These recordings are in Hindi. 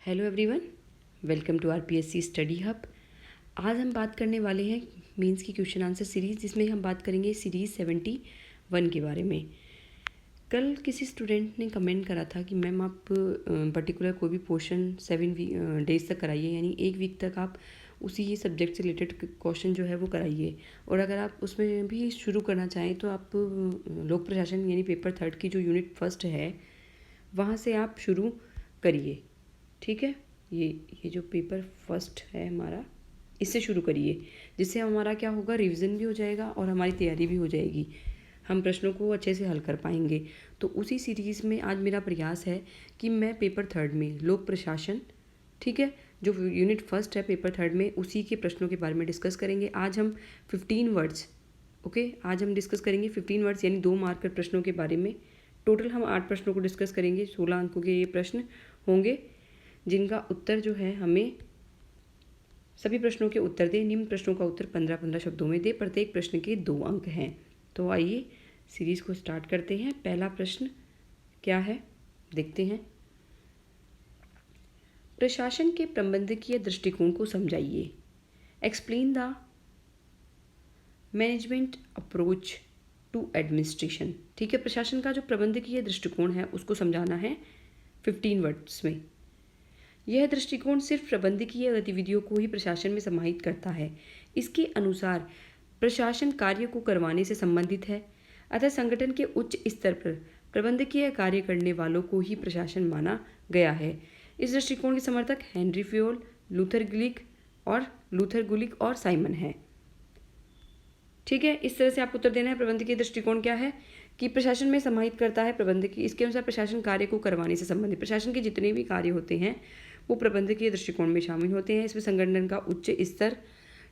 Hello everyone, welcome to RPSC study hub. आज हम बात करने वाले हैं मेंस की क्वेश्चन आंसर सीरीज़, जिसमें हम बात करेंगे सीरीज़ 71 के बारे में। कल किसी स्टूडेंट ने कमेंट करा था कि मैम आप पर्टिकुलर कोई भी पोर्शन 7 डेज तक कराइए, यानी एक वीक तक आप उसी सब्जेक्ट से रिलेटेड क्वेश्चन जो है वो कराइए। और अगर आप उसमें भी शुरू करना चाहें तो आप लोक प्रशासन यानी पेपर 3 की जो यूनिट 1 है वहाँ से आप शुरू करिए। ठीक है, ये जो पेपर 1 है हमारा, इससे शुरू करिए, जिससे हमारा क्या होगा, रिवीजन भी हो जाएगा और हमारी तैयारी भी हो जाएगी, हम प्रश्नों को अच्छे से हल कर पाएंगे। तो उसी सीरीज़ में आज मेरा प्रयास है कि मैं पेपर 3 में लोक प्रशासन, ठीक है, जो यूनिट 1 है पेपर 3 में, उसी के प्रश्नों के बारे में डिस्कस करेंगे। आज हम 15 वर्ड्स, ओके, आज हम डिस्कस करेंगे 15 वर्ड्स यानी 2 मार्कर प्रश्नों के बारे में। टोटल हम 8 प्रश्नों को डिस्कस करेंगे। 16 अंकों के ये प्रश्न होंगे, जिनका उत्तर जो है हमें सभी प्रश्नों के उत्तर दें। निम्न प्रश्नों का उत्तर 15-15 शब्दों में दे। प्रत्येक प्रश्न के 2 अंक हैं। तो आइए सीरीज़ को स्टार्ट करते हैं। पहला प्रश्न क्या है, देखते हैं। प्रशासन के प्रबंधकीय दृष्टिकोण को समझाइए। Explain the management approach to administration. ठीक है, प्रशासन का जो प्रबंधकीय दृष्टिकोण है उसको समझाना है 15 वर्ड्स में। यह दृष्टिकोण सिर्फ प्रबंधकीय गतिविधियों को ही प्रशासन में समाहित करता है। इसके अनुसार प्रशासन कार्य को करवाने से संबंधित है, अतः संगठन के उच्च स्तर पर प्रबंधकीय कार्य करने वालों को ही प्रशासन माना गया है। इस दृष्टिकोण के समर्थक हेनरी फ्योल, लूथर गुलिक और साइमन है। ठीक है, इस तरह से आपको उत्तर देना है। प्रबंधकीय दृष्टिकोण क्या है कि प्रशासन में समाहित करता है प्रबंधकीय, इसके अनुसार प्रशासन कार्य को करवाने से संबंधित, प्रशासन के जितने भी कार्य होते हैं वो प्रबंधकीय दृष्टिकोण में शामिल होते हैं। इसमें संगठन का उच्च स्तर,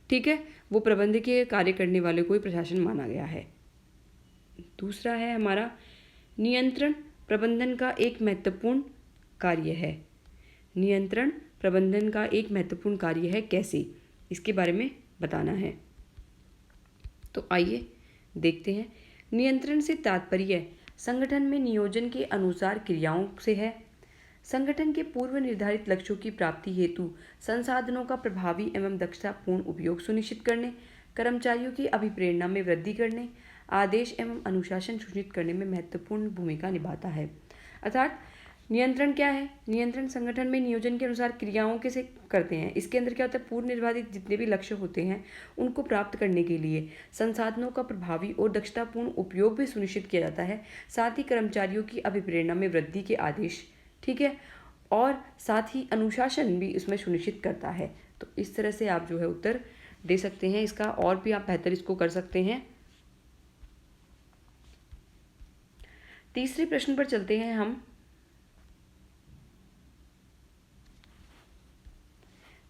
ठीक है, वो प्रबंधकीय कार्य करने वाले को ही प्रशासन माना गया है। दूसरा है हमारा, नियंत्रण प्रबंधन का एक महत्वपूर्ण कार्य है। नियंत्रण प्रबंधन का एक महत्वपूर्ण कार्य है, कैसे, इसके बारे में बताना है। तो आइए देखते हैं। नियंत्रण से तात्पर्य संगठन में नियोजन के अनुसार क्रियाओं से है। संगठन के पूर्व निर्धारित लक्ष्यों की प्राप्ति हेतु संसाधनों का प्रभावी एवं दक्षतापूर्ण उपयोग सुनिश्चित करने, कर्मचारियों की अभिप्रेरणा में वृद्धि करने, आदेश एवं अनुशासन सुनिश्चित करने में महत्वपूर्ण भूमिका निभाता है। अर्थात नियंत्रण क्या है, नियंत्रण संगठन में नियोजन के अनुसार क्रियाओं के से करते हैं। इसके अंदर क्या होता है, पूर्व निर्धारित जितने भी लक्ष्य होते हैं उनको प्राप्त करने के लिए संसाधनों का प्रभावी और दक्षतापूर्ण उपयोग भी सुनिश्चित किया जाता है। साथ ही कर्मचारियों की अभिप्रेरणा में वृद्धि के आदेश, ठीक है, और साथ ही अनुशासन भी इसमें सुनिश्चित करता है। तो इस तरह से आप जो है उत्तर दे सकते हैं इसका, और भी आप बेहतर इसको कर सकते हैं। तीसरे प्रश्न पर चलते हैं हम।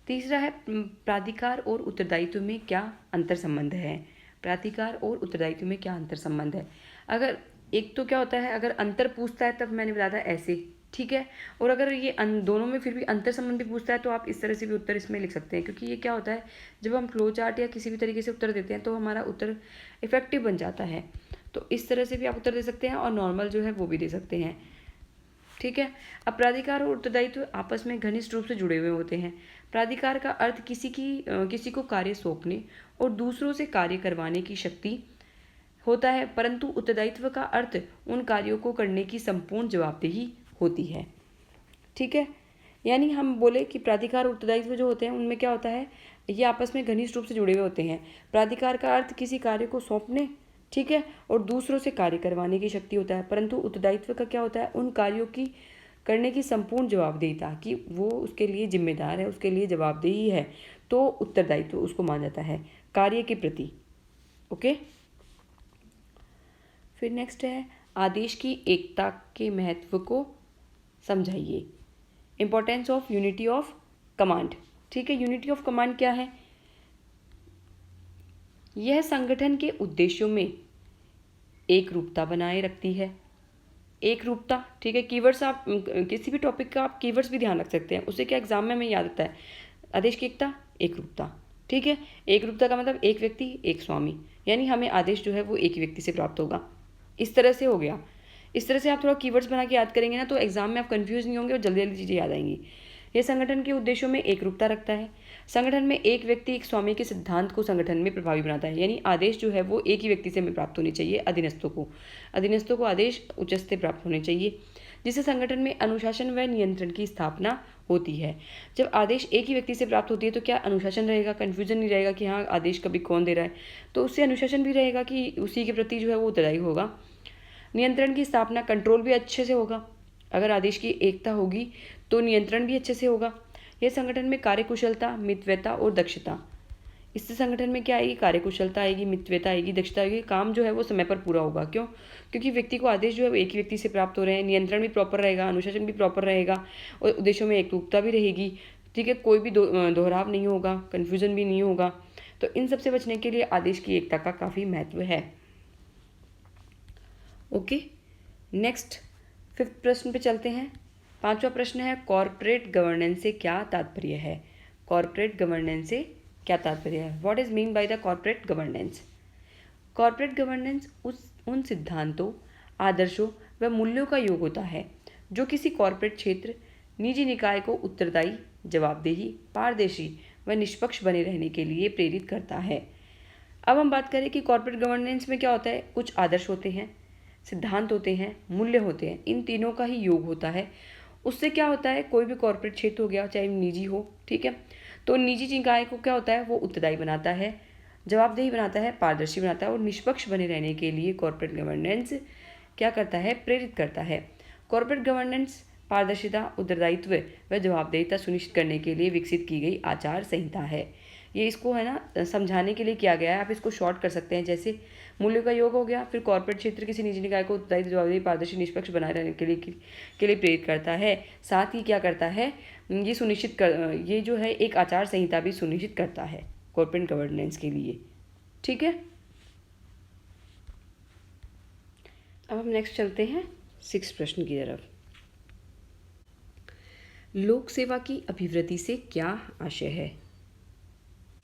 तीसरा है, प्राधिकार और उत्तरदायित्व में क्या अंतर संबंध है। प्राधिकार और उत्तरदायित्व में क्या अंतर संबंध है। अगर एक तो क्या होता है, अगर अंतर पूछता है तब मैंने बताया था ऐसे, ठीक है, और अगर ये दोनों में फिर भी अंतर संबंध भी पूछता है तो आप इस तरह से भी उत्तर इसमें लिख सकते हैं। क्योंकि ये क्या होता है, जब हम फ्लो चार्ट या किसी भी तरीके से उत्तर देते हैं तो हमारा उत्तर इफेक्टिव बन जाता है। तो इस तरह से भी आप उत्तर दे सकते हैं और नॉर्मल जो है वो भी दे सकते हैं। ठीक है, अब प्राधिकार और उत्तरदायित्व आपस में घनिष्ठ रूप से जुड़े हुए होते हैं। प्राधिकार का अर्थ किसी को कार्य सौंपने और दूसरों से कार्य करवाने की शक्ति होता है, परंतु उत्तरदायित्व का अर्थ उन कार्यों को करने की संपूर्ण जवाबदेही होती है। ठीक है, यानी हम बोले कि प्राधिकार और उत्तरदायित्व जो होते हैं उनमें क्या होता है, ये आपस में घनिष्ठ रूप से जुड़े हुए होते हैं। प्राधिकार का अर्थ किसी कार्य को सौंपने, ठीक है, और दूसरों से कार्य करवाने की शक्ति होता है, परंतु उत्तरदायित्व का क्या होता है, उन कार्यों की करने की संपूर्ण जवाबदेहिता, कि वो उसके लिए जिम्मेदार है, उसके लिए जवाबदेही है, तो उत्तरदायित्व उसको माना जाता है कार्य के प्रति। ओके, फिर नेक्स्ट है, आदेश की एकता के महत्व को समझाइए। Importance of unity of command. ठीक है, यूनिटी ऑफ कमांड क्या है, यह संगठन के उद्देश्यों में एक रूपता बनाए रखती है। एक रूपता, ठीक है, कीवर्ड्स आप किसी भी टॉपिक का आप कीवर्ड्स भी ध्यान रख सकते हैं, उससे क्या एग्जाम में हमें याद आता है। आदेश की एकता, एक रूपता, ठीक है, एक रूपता का मतलब एक व्यक्ति एक स्वामी, यानी हमें आदेश जो है वो एक ही व्यक्ति से प्राप्त होगा। इस तरह से हो गया। इस तरह से आप थोड़ा कीवर्ड्स बना के याद करेंगे ना तो एग्जाम में आप कंफ्यूज नहीं होंगे और जल्दी जल्दी चीज़ें याद आएंगी। यह संगठन के उद्देश्यों में एकरूपता रखता है। संगठन में एक व्यक्ति एक स्वामी के सिद्धांत को संगठन में प्रभावी बनाता है, यानी आदेश जो है वो एक ही व्यक्ति से हमें प्राप्त होने चाहिए, अधीनस्थों को आदेश उच्च से प्राप्त होने चाहिए, जिससे संगठन में अनुशासन व नियंत्रण की स्थापना होती है। जब आदेश एक ही व्यक्ति से प्राप्त होती है तो क्या अनुशासन रहेगा, कन्फ्यूजन नहीं रहेगा कि हाँ आदेश कभी कौन दे रहा है, तो उससे अनुशासन भी रहेगा कि उसी के प्रति जो है वो उत्तरदायी होगा। नियंत्रण की स्थापना, कंट्रोल भी अच्छे से होगा। अगर आदेश की एकता होगी तो नियंत्रण भी अच्छे से होगा। यह संगठन में कार्यकुशलता, मितव्ययता और दक्षता, इससे संगठन में क्या आएगी, कार्यकुशलता आएगी, मितव्ययता आएगी, दक्षता आएगी, काम जो है वो समय पर पूरा होगा। क्यों? क्योंकि व्यक्ति को आदेश जो है वो एक ही व्यक्ति से प्राप्त हो रहे हैं, नियंत्रण भी प्रॉपर रहेगा, अनुशासन भी प्रॉपर रहेगा और उद्देश्यों में एकरूपता भी रहेगी। ठीक है, कोई भी दोहराव नहीं होगा, कन्फ्यूजन भी नहीं होगा। तो इन सब से बचने के लिए आदेश की एकता का काफ़ी महत्व है। ओके, नेक्स्ट 5th प्रश्न पे चलते हैं। 5वां प्रश्न है, कॉर्पोरेट गवर्नेंस से क्या तात्पर्य है? कॉर्पोरेट गवर्नेंस से क्या तात्पर्य है? What is mean by the corporate governance? Corporate governance उन सिद्धांतों, आदर्शों व मूल्यों का योग होता है जो किसी कॉर्पोरेट क्षेत्र, निजी निकाय को उत्तरदायी, जवाबदेही, पारदर्शी व निष्पक्ष बने रहने के लिए प्रेरित करता है। अब हम बात करें कि कॉर्पोरेट गवर्नेंस में क्या होता है। कुछ आदर्श होते हैं, सिद्धांत होते हैं, मूल्य होते हैं, इन तीनों का ही योग होता है। उससे क्या होता है, कोई भी कॉर्पोरेट क्षेत्र हो गया, चाहे निजी हो, ठीक है, तो निजी निकाय को क्या होता है, वो उत्तरदायी बनाता है, जवाबदेही बनाता है, पारदर्शी बनाता है और निष्पक्ष बने रहने के लिए कॉर्पोरेट गवर्नेंस क्या करता है, प्रेरित करता है। कॉर्पोरेट गवर्नेंस पारदर्शिता, उत्तरदायित्व व जवाबदेहिता सुनिश्चित करने के लिए विकसित की गई आचार संहिता है। ये इसको है ना समझाने के लिए किया गया है। आप इसको शॉर्ट कर सकते हैं, जैसे मूल्यों का योग हो गया, फिर कॉर्पोरेट क्षेत्र किसी निजी निकाय को उत्तरदायित्व, जवाबदेही, पारदर्शी, निष्पक्ष बनाए रहने के लिए प्रेरित करता है। साथ ही क्या करता है, ये जो है एक आचार संहिता भी सुनिश्चित करता है कॉर्पोरेट गवर्नेंस के लिए। ठीक है, अब हम नेक्स्ट चलते हैं 6 प्रश्न की तरफ। लोक सेवा की अभिवृत्ति से क्या आशय है?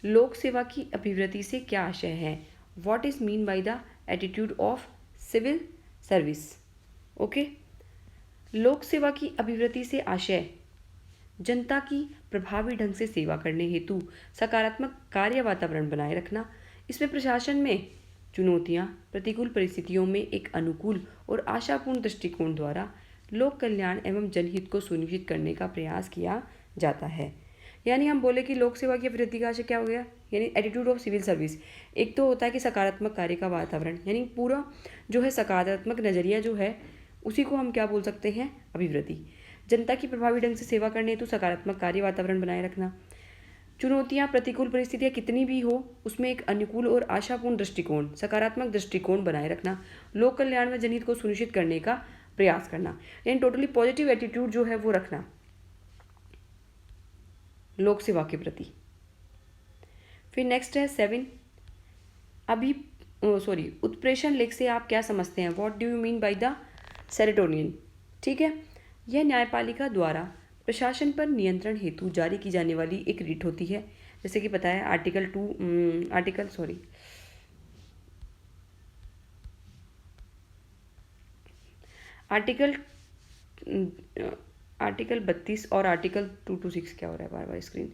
लोक सेवा की अभिवृत्ति से क्या आशय है? What is mean by the attitude of civil service? Okay, लोक सेवा की अभिवृत्ति से आशय जनता की प्रभावी ढंग से सेवा करने हेतु सकारात्मक कार्य वातावरण बनाए रखना। इसमें प्रशासन में चुनौतियां, प्रतिकूल परिस्थितियों में एक अनुकूल और आशापूर्ण दृष्टिकोण द्वारा लोक कल्याण एवं जनहित को सुनिश्चित करने का प्रयास किया जाता है। यानी हम बोले कि लोक सेवा की अभिवृद्धि का आशय क्या हो गया, यानी एटीट्यूड ऑफ सिविल सर्विस। एक तो होता है कि सकारात्मक कार्य का वातावरण, यानी पूरा जो है सकारात्मक नज़रिया जो है उसी को हम क्या बोल सकते हैं, अभिवृद्धि। जनता की प्रभावी ढंग से सेवा करने हेतु सकारात्मक कार्य वातावरण बनाए रखना। चुनौतियाँ, प्रतिकूल परिस्थितियाँ कितनी भी हो उसमें एक अनुकूल और आशापूर्ण दृष्टिकोण, सकारात्मक दृष्टिकोण बनाए रखना। लोक कल्याण व जनहित को सुनिश्चित करने का प्रयास करना, यानी टोटली पॉजिटिव एटीट्यूड जो है वो रखना लोक सेवा के प्रति। फिर नेक्स्ट है 7, उत्प्रेषण लेख से आप क्या समझते हैं? What do you mean by the serotonin? ठीक है, यह न्यायपालिका द्वारा प्रशासन पर नियंत्रण हेतु जारी की जाने वाली एक रिट होती है। जैसे कि पता है आर्टिकल 32 और आर्टिकल 226, क्या हो रहा है बार बार स्क्रीन,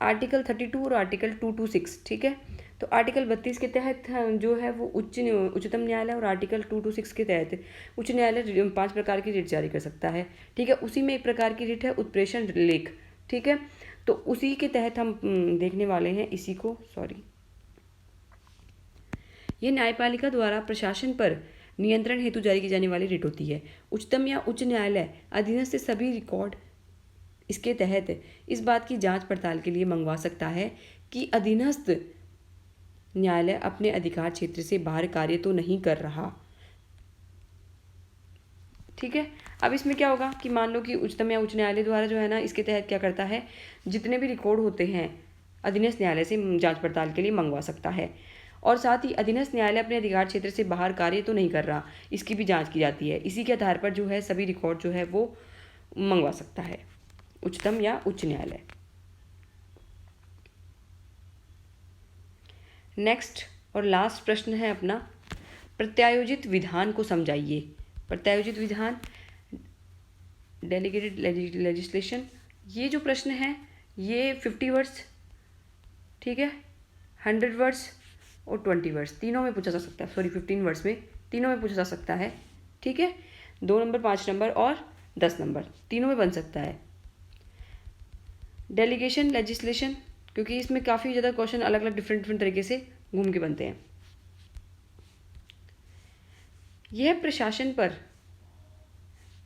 आर्टिकल 32 और आर्टिकल 226। ठीक है, तो आर्टिकल 32 के तहत जो है वो उच्चतम न्यायालय और आर्टिकल 226 के तहत उच्च न्यायालय 5 प्रकार की रिट जारी कर सकता है। ठीक है, उसी में एक प्रकार की रिट है उत्प्रेषण लेख। ठीक है, तो उसी के तहत हम देखने वाले हैं इसी को। ये न्यायपालिका द्वारा प्रशासन पर नियंत्रण हेतु जारी की जाने वाली रिट होती है। उच्चतम या उच्च न्यायालय अधीनस्थ से सभी रिकॉर्ड इसके तहत इस बात की जांच पड़ताल के लिए मंगवा सकता है कि अधीनस्थ न्यायालय अपने अधिकार क्षेत्र से बाहर कार्य तो नहीं कर रहा। ठीक है, अब इसमें क्या होगा कि मान लो कि उच्चतम या उच्च न्यायालय द्वारा जो है ना इसके तहत क्या करता है, जितने भी रिकॉर्ड होते हैं अधीनस्थ न्यायालय से जांच पड़ताल के लिए मंगवा सकता है। और साथ ही अधीनस्थ न्यायालय अपने अधिकार क्षेत्र से बाहर कार्य तो नहीं कर रहा, इसकी भी जांच की जाती है। इसी के आधार पर जो है सभी रिकॉर्ड जो है वो मंगवा सकता है उच्चतम या उच्च न्यायालय। नेक्स्ट और लास्ट प्रश्न है अपना, प्रत्यायोजित विधान को समझाइए। प्रत्यायोजित विधान, डेलीगेटेड लेजिस्लेशन, ये जो प्रश्न है ये 50 वर्ड्स, ठीक है, 100 वर्ड्स और 20 वर्ड्स तीनों में पूछा जा सकता है। सॉरी 15 वर्ड्स में तीनों में पूछा जा सकता है, ठीक है। 2 नंबर, 5 नंबर और 10 नंबर तीनों में बन सकता है। डेलीगेशन, लेजिस्लेशन, क्योंकि इसमें काफ़ी ज़्यादा क्वेश्चन अलग अलग डिफरेंट तरीके से घूम के बनते हैं। यह प्रशासन पर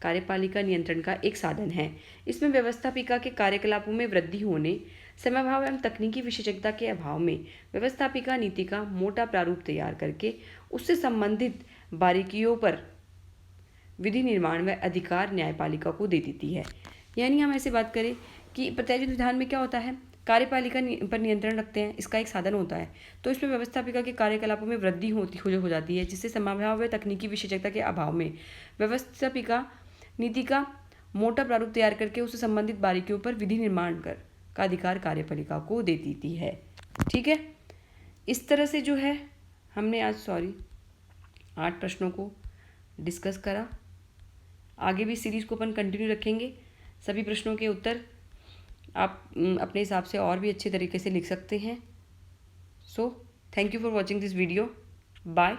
कार्यपालिका नियंत्रण का एक साधन है। इसमें व्यवस्थापिका के कार्यकलापों में वृद्धि होने, समयाभाव एवं तकनीकी विशेषज्ञता के अभाव में व्यवस्थापिका नीति का मोटा प्रारूप तैयार करके उससे संबंधित बारीकियों पर विधि निर्माण व अधिकार न्यायपालिका को दे देती है। यानी हम ऐसे बात करें कि प्रत्याशित विधान में क्या होता है, कार्यपालिका पर नियंत्रण रखते हैं, इसका एक साधन होता है। तो इसमें व्यवस्थापिका के कार्यकलापों में वृद्धि हो जाती है, जिससे समयाभाव व तकनीकी विशेषज्ञता के अभाव में व्यवस्थापिका नीति का मोटा प्रारूप तैयार करके उससे संबंधित बारीकियों पर विधि निर्माण कर का अधिकार कार्यपालिका को दे देती है, ठीक है। इस तरह से जो है हमने आज 8 प्रश्नों को डिस्कस करा। आगे भी सीरीज़ को अपन कंटिन्यू रखेंगे। सभी प्रश्नों के उत्तर आप अपने हिसाब से और भी अच्छे तरीके से लिख सकते हैं। So thank you for watching this video. Bye.